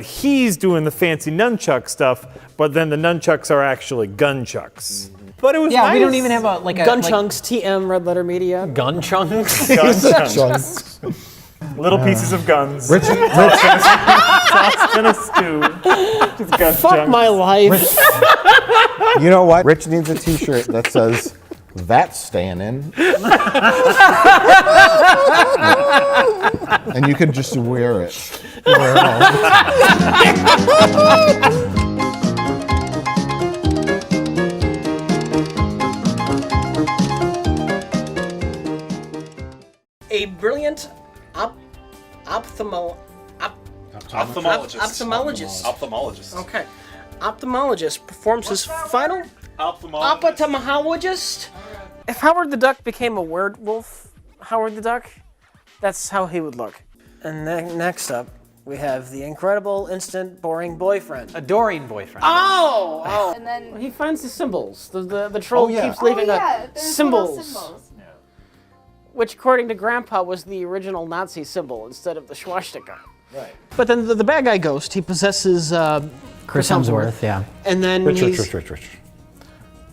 He's doing the fancy nunchuck stuff, but then the nunchucks are actually gunchucks. But it was nice. We don't even have a Gun Chunks, TM, Red Letter Media. Gun chunks. Gun chunks. Little pieces of guns. Rich, Tossed in a stew. Just gun Fuck chunks. my life. you know what? Rich needs a T-shirt that says, "That's staying in," and you can just wear it. Wear it all the time. A brilliant ophthalmologist. Okay. Ophthalmologist performs his final ophthalmologist. If Howard the Duck became a werewolf, Howard the Duck, that's how he would look. And then next up, we have the incredible, instant, boring boyfriend. Adoring boyfriend. Oh! And then He finds the symbols. The troll keeps leaving there's symbols. little symbols. Which, according to Grandpa, was the original Nazi symbol instead of the swastika. Right. But then the bad guy ghost, he possesses Chris Hemsworth, yeah. And then Rich.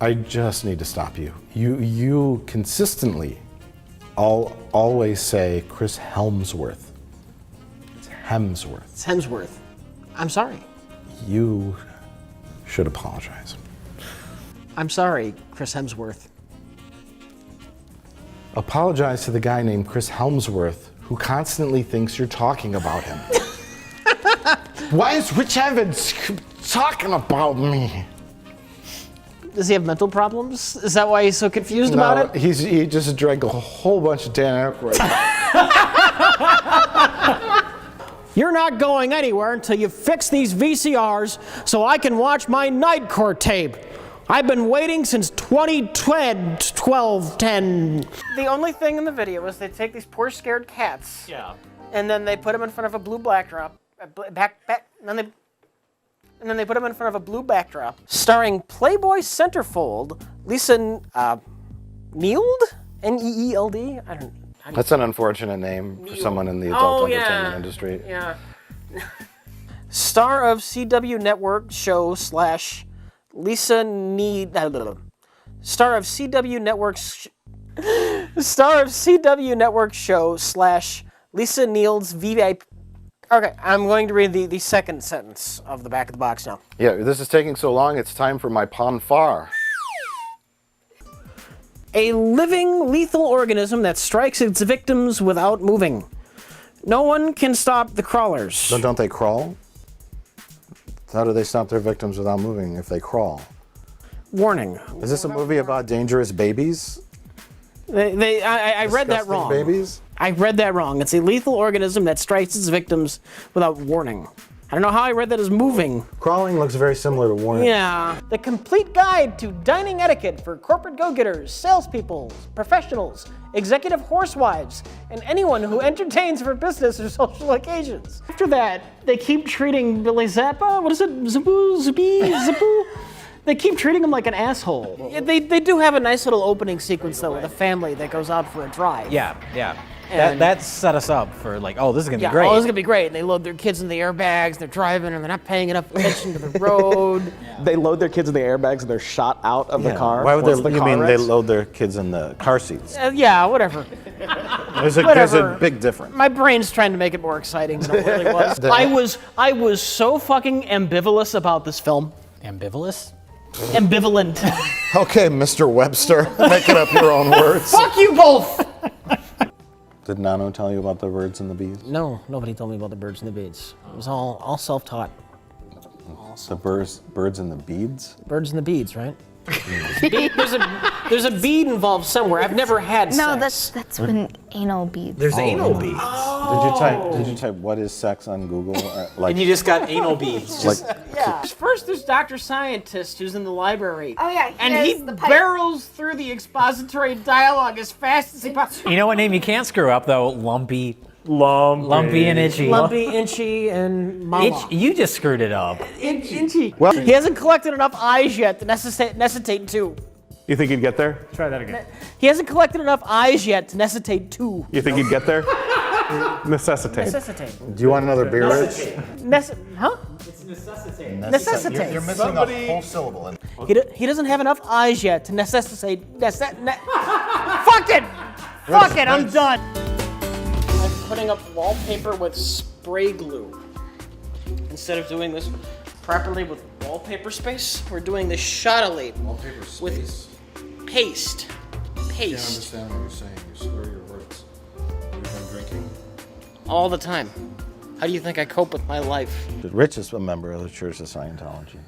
I just need to stop you. You consistently always say Chris Helmsworth. It's Hemsworth. It's Hemsworth. I'm sorry. You should apologize. I'm sorry, Chris Hemsworth. Apologize to the guy named Chris Helmsworth who constantly thinks you're talking about him. Why is Rich Evans talking about me? Does he have mental problems? Is that why he's so confused about it? He just drank a whole bunch of Dan Aykroyd. You're not going anywhere until you fix these VCRs so I can watch my Night Court tape. I've been waiting since 2010. The only thing in the video is they take these poor scared cats. Yeah. And then they put them in front of a blue backdrop. And then they put them in front of a blue backdrop, starring Playboy centerfold Lisa Neeld, N-E-E-L-D. I don't. That's an unfortunate name for someone in the adult entertainment industry. Yeah. Star of CW Network show / Lisa Need. Star of CW Network show / Lisa Neild's VIP. Okay, I'm going to read the second sentence of the back of the box now. Yeah, this is taking so long, it's time for my ponfar. A living, lethal organism that strikes its victims without moving. No one can stop the crawlers. So don't they crawl? How do they stop their victims without moving if they crawl? Warning. Is this a movie about dangerous babies? I read that Disgusting wrong. babies? I read that wrong. It's a lethal organism that strikes its victims without warning. I don't know how I read that as moving. Crawling looks very similar to warning. Yeah. The complete guide to dining etiquette for corporate go-getters, salespeople, professionals, executive horsewives, and anyone who entertains for business or social occasions. After that, they keep treating Billy Zappa, what is it, Zippoo? They keep treating him like an asshole. Yeah, they do have a nice little opening sequence, though, with a family that goes out for a drive. Yeah. And That set us up for like, oh, this is gonna be great. Oh, this is gonna be great. And they load their kids in the airbags, they're driving, and they're not paying enough attention to the road. They load their kids in the airbags and they're shot out of the car. Why would once they? the You car mean wrecks. they load their kids in the car seats? Yeah, whatever. There's a Whatever. big difference. My brain's trying to make it more exciting than it really was. I was so fucking ambivalent about this film. Ambivalent? Ambivalent. Okay, Mr. Webster, making up your own words. Fuck you both! Did Nano tell you about the birds and the bees? No, nobody told me about the birds and the beads. It was all self-taught. The birds and the beads? Birds and the beads, right? There's a bead involved somewhere. I've never had No, sex. that's when anal beads. There's anal beads. Did you type what is sex on Google? And you just got anal beads. Yeah. First, there's Dr. Scientist, who's in the library. Oh yeah, And has he the pipe. barrels through the expository dialogue as fast as he possibly. You know what name you can't screw up though? Lumpy Lumpy. and itchy. Lumpy, Inchy, and Mama. You just screwed it up. Inchy. Well- He hasn't collected enough eyes yet to necessitate two. You think he'd get there? Try that again. He hasn't collected enough eyes yet to necessitate two. You think he'd get there? Necessitate. Necessitate. Do you want another beer, Rich? Huh? It's necessitate. Necessitate. You're missing a whole syllable. He doesn't have enough eyes yet to necessitate. Fuck it! Fuck it, I'm done. I'm putting up wallpaper with spray glue. Instead of doing this properly with wallpaper space, we're doing this shoddily with paste. Paste. Understand what you're saying. You slur your words. You've been drinking. All the time. How do you think I cope with my life? Rich is a member of the Church of Scientology.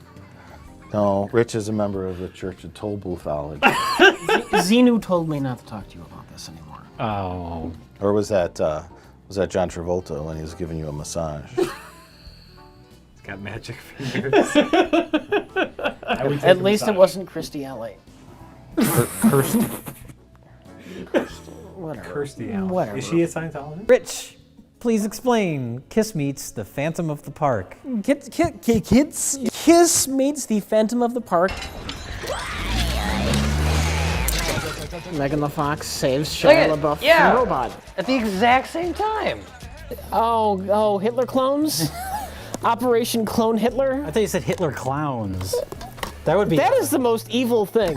No, Rich is a member of the Church of Tollboothology. Xenu told me not to talk to you about this anymore. Oh. Or was that John Travolta when he was giving you a massage? It's got magic fingers. At least it wasn't Christy Alley. Kirsty. Whatever. Kirsty Allen. Whatever. Is she a Scientologist? Rich. Please explain. Kiss meets the Phantom of the Park. Kiss meets the Phantom of the Park. Megan the Fox saves Shia LaBeouf from a robot. At the exact same time. Oh, Hitler clones? Operation Clone Hitler? I thought you said Hitler clowns. That would be. That is the most evil thing.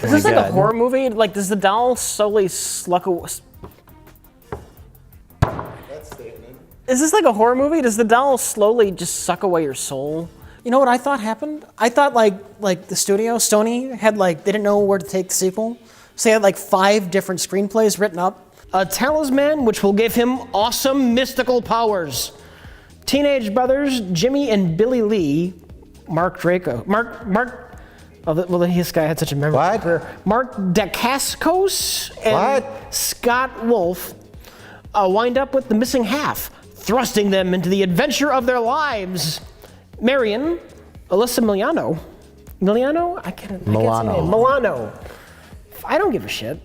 Is this like a horror movie? Like, does the doll slowly sluck away? Is this like a horror movie? Does the doll slowly just suck away your soul? You know what I thought happened? I thought like the studio, Sony, had they didn't know where to take the sequel. So they had 5 different screenplays written up. A talisman which will give him awesome mystical powers. Teenage brothers Jimmy and Billy Lee, Mark Draco, Mark. Oh, well, this guy had such a memorable career. Mark Dacascos and Scott Wolf wind up with the missing half, thrusting them into the adventure of their lives. Marion, Alyssa Milano. I can't say name. Milano. I don't give a shit.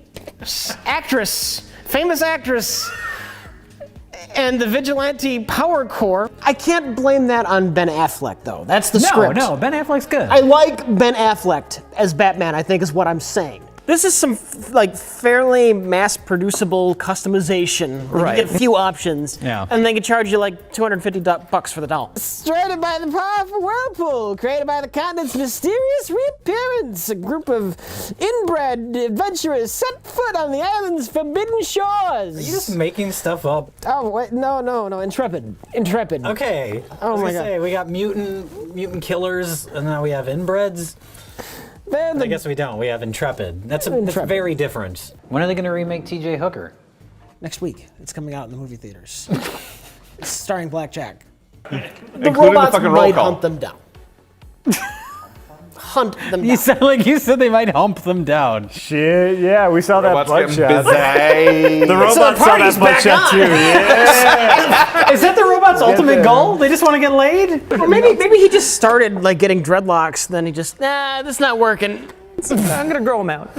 Famous actress. And the vigilante power core. I can't blame that on Ben Affleck, though. That's the script. No, Ben Affleck's good. I like Ben Affleck as Batman, I think is what I'm saying. This is some fairly mass-producible customization. You get a few options, and they can charge you $250 for the doll. Started by the powerful whirlpool, created by the continent's mysterious reappearance. A group of inbred adventurers set foot on the island's forbidden shores. Are you just making stuff up? Oh wait, no. Intrepid. Okay. Oh my God. We got mutant killers, and now we have inbreds. I guess we don't. We have Intrepid. That's very different. When are they going to remake T.J. Hooker? Next week. It's coming out in the movie theaters. It's starring Blackjack. The Including robots the fucking roll might call. hunt them down. Hunt them down. You sound like you said they might hump them down. Shit, yeah, we saw that Robots getting bloodshot. busy. The robots saw that bloodshot too. Yeah. Is that the robot's ultimate goal? They just want to get laid? Or maybe he just started getting dreadlocks, then he just, this is not working. I'm gonna grow them out.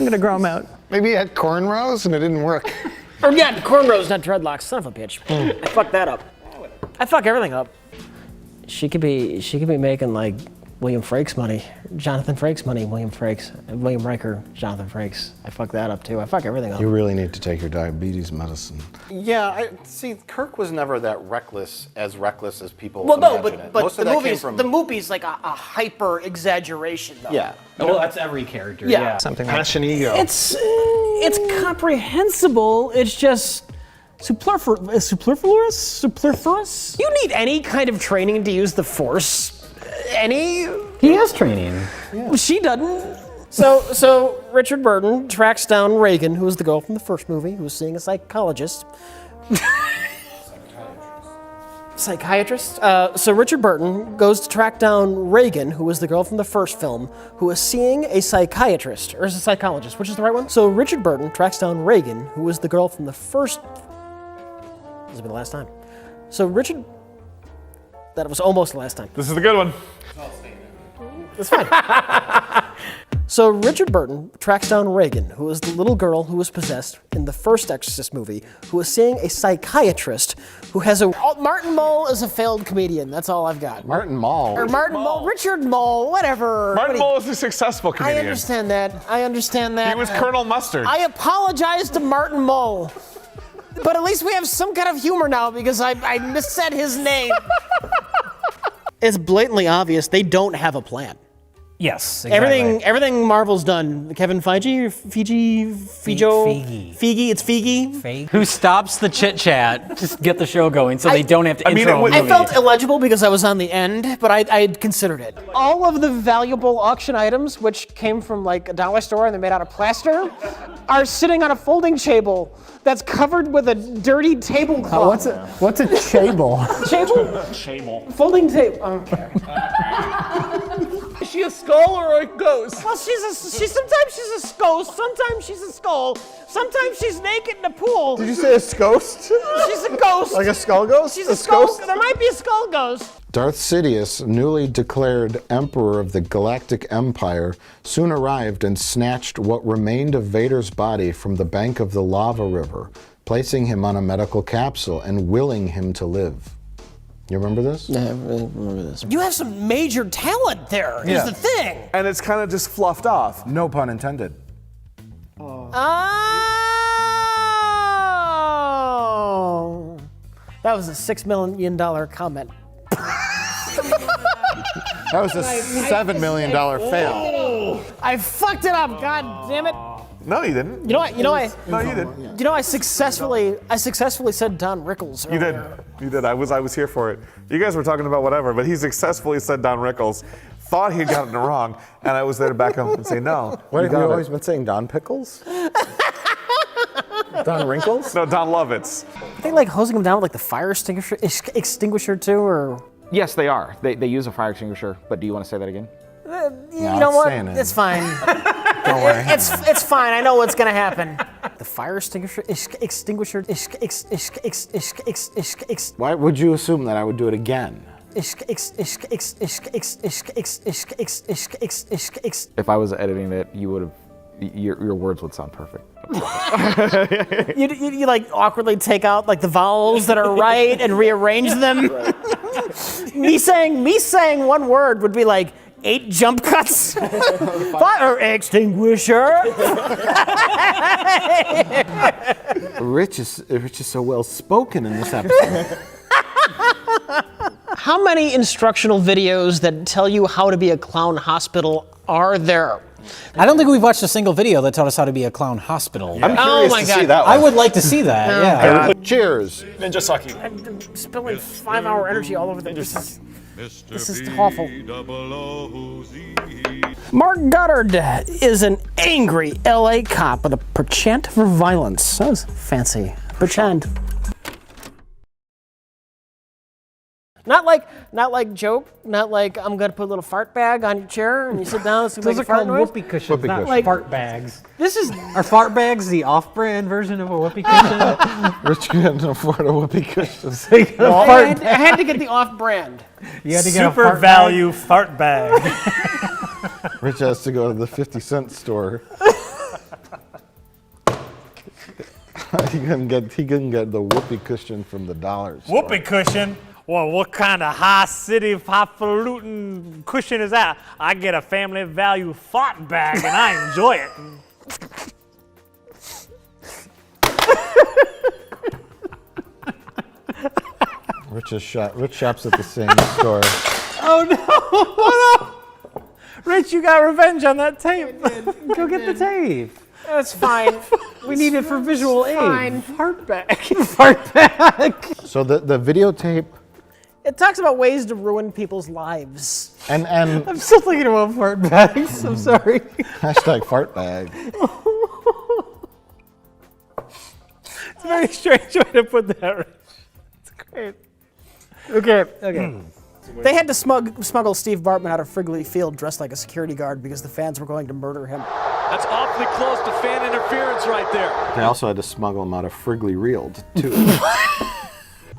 Maybe he had cornrows and it didn't work. Or cornrows, not dreadlocks. Son of a bitch. I fucked that up. I fuck everything up. She could be making William Frakes money, Jonathan Frakes money, William Riker, Jonathan Frakes. I fuck that up too. I fuck everything up. You really need to take your diabetes medicine. Yeah, Kirk was never that reckless as people Well, no, imagine it. but Most the of that movie's came from, the movie's like a hyper exaggeration though. Yeah. Well, that's every character. Yeah. Something passion ego. It's comprehensible. It's just superfluous. You need any kind of training to use the Force. He has training. Yeah. She doesn't. So Richard Burton tracks down Reagan, who was the girl from the first movie, who was seeing a psychologist. Psychiatrist? So Richard Burton goes to track down Reagan, who was the girl from the first film, who was seeing a psychiatrist, or is a psychologist, which is the right one? So Richard Burton tracks down Reagan, who was the girl from the first... This has been the last time. So Richard... That was almost the last time. This is the good one. That's fine. So Richard Burton tracks down Reagan, who was the little girl who was possessed in the first Exorcist movie, who was seeing a psychiatrist who has a... Martin Mull is a failed comedian. That's all I've got. Martin Mull. Or Martin Mull. Richard Mull, whatever. Martin Mull is a successful I comedian. understand that. He was Colonel Mustard. I apologize to Martin Mull. But at least we have some kind of humor now because I missaid his name. It's blatantly obvious they don't have a plan. Yes, exactly. Everything Marvel's done. Kevin Feige, Feige, it's Feige. Who stops the chit chat to get the show going so they don't have to intro a movie. I felt illegible because I was on the end, but I considered it. All of the valuable auction items, which came from like a dollar store and they're made out of plaster, are sitting on a folding table that's covered with a dirty tablecloth. What's a chable? Chable? Folding table. Okay. Is she a skull or a ghost? Well, sometimes she's a ghost, sometimes she's a skull, sometimes she's naked in a pool. Did you say a ghost? She's a ghost. Like a skull ghost? She's a skull. There might be a skull ghost. Darth Sidious, newly declared Emperor of the Galactic Empire, soon arrived and snatched what remained of Vader's body from the bank of the lava river, placing him on a medical capsule and willing him to live. You remember this? Yeah, I really remember this. You have some major talent there, is the thing. And it's kind of just fluffed off. No pun intended. Oh. That was a $6 million comment. That was a $7 million fail. I fucked it up, god damn it. No, you didn't. No, you didn't. I successfully said Don Rickles You earlier. did. You did. I was here for it. You guys were talking about whatever, but he successfully said Don Rickles. Thought he'd gotten it wrong, and I was there to back up and say no. What have you always been saying, Don Pickles? Don Wrinkles? No, Don Lovitz. Are they like hosing him down with like the fire extinguisher too, or? Yes, they are. They use a fire extinguisher, but do you want to say that again? You know what? saying it. It's fine. Don't worry. It's fine. I know what's gonna happen. The fire extinguisher. Why would you assume that I would do it again? If I was editing it, you would have. Your words would sound perfect. You like awkwardly take out like the vowels that are right and rearrange them. me saying one word would be like 8 jump cuts. Fire extinguisher. Rich is so well spoken in this episode. How many instructional videos that tell you how to be a clown hospital are there? I don't think we've watched a single video that taught us how to be a clown hospital. I'm curious my to God. see that I one. would like to see that, yeah. Cheers. Ninja Saki. I'm spilling 5-hour energy all over the place. This is awful. Mark Goddard is an angry LA cop with a penchant for violence. That was fancy. Penchant. Not like joke, not like I'm gonna put a little fart bag on your chair and you sit down and it's gonna Those make are a fart called noise. whoopee cushions, Whoopee not cushions. fart bags. This is Are fart bags the off-brand version of a whoopee cushion? Rich couldn't afford a whoopee cushion. I had to get the off-brand. You had to get a Super fart value fart bag. Rich has to go to the 50-cent store. He couldn't get the whoopee cushion from the dollar store. Whoopee cushion? Well, what kind of high city highfalutin cushion is that? I get a family value fart bag and I enjoy it. Rich shops at the same store. Oh no! Rich, you got revenge on that tape. Go get the tape. That's fine. We need it for visual aid. Fine. Fart bag. Fart bag. So the videotape It talks about ways to ruin people's lives. and I'm still thinking about fart bags. I'm sorry. hashtag fart bag. It's a very strange way to put that, Rich. It's great. Okay. They had to smuggle Steve Bartman out of Wrigley Field dressed like a security guard because the fans were going to murder him. That's awfully close to fan interference right there. They also had to smuggle him out of Wrigley Field too.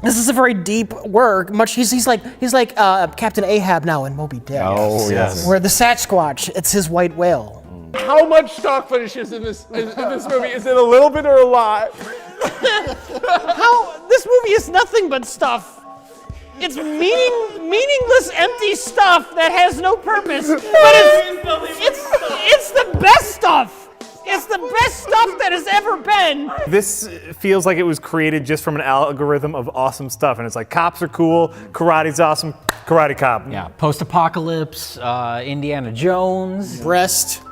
This is a very deep work. He's like Captain Ahab now in Moby Dick. Oh yes. Where the Sasquatch, it's his white whale. How much stock footage is in this movie? Is it a little bit or a lot? How? This movie is nothing but stuff. It's meaningless, empty stuff that has no purpose. But it's the best stuff. It's the the best stuff that has ever been. This feels like it was created just from an algorithm of awesome stuff, and it's like cops are cool, karate's awesome, karate cop. Yeah, post-apocalypse, Indiana Jones. Breast.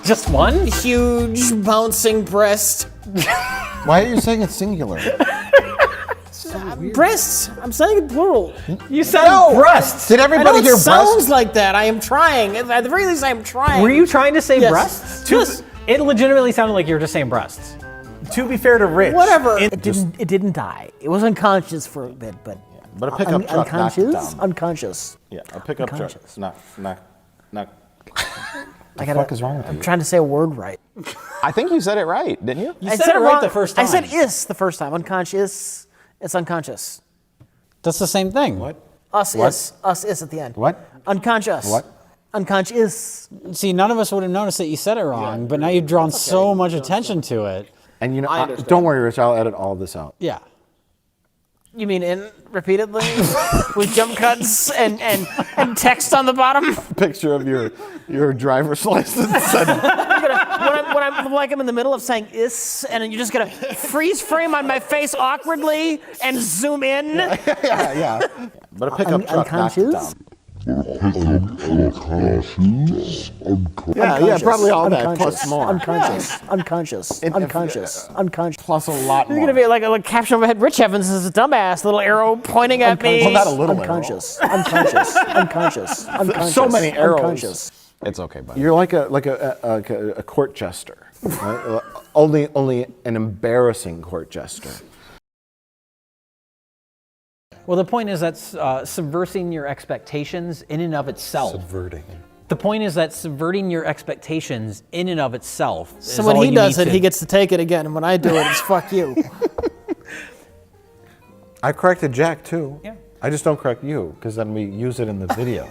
Just one? Huge bouncing breast. Why are you saying it's singular? Breasts. I'm saying it plural. You said breasts. Did I know everybody it hear sounds breast? like that. I am trying. At the very least, I am trying. Were you trying to say Yes. breasts? Yes. It legitimately sounded like you were just saying breasts. To be fair to Rich, Whatever. It didn't die. It was unconscious for a bit, but But a pickup truck knocked it unconscious. down. Unconscious. Yeah, a pickup truck. Unconscious. Knock. I The fuck is wrong with I'm you? trying to say a word right. I think you said it right, didn't you? You said it right the first time. I said is the first time. Unconscious. It's unconscious. That's the same thing. What? Us What? is. Us is at the end. What? Unconscious. What? Unconscious. See, none of us would have noticed that you said it wrong, but now you've drawn so much attention to it. And you know, don't worry, Rich. I'll edit all this out. Yeah. You mean in repeatedly with jump cuts and text on the bottom? Picture of your driver's license. When I'm like I'm in the middle of saying is, and then you're just gonna freeze frame on my face awkwardly and zoom in. yeah. But a pickup truck knocked it Unconscious? down. Yeah, probably all that plus more. Unconscious. Plus a lot more. You're gonna be like a caption overhead. Rich Evans is a dumbass. Little arrow pointing at me. Well, not a little unconscious. So many arrows. Unconscious. It's okay, buddy. You're like a court jester. Right? only an embarrassing court jester. Well, the point is that's subverting your expectations in and of itself. Subverting. The point is that subverting your expectations in and of itself. So when he does it, he gets to take it again, and when I do it, it's fuck you. I corrected Jack too. Yeah. I just don't correct you because then we use it in the video.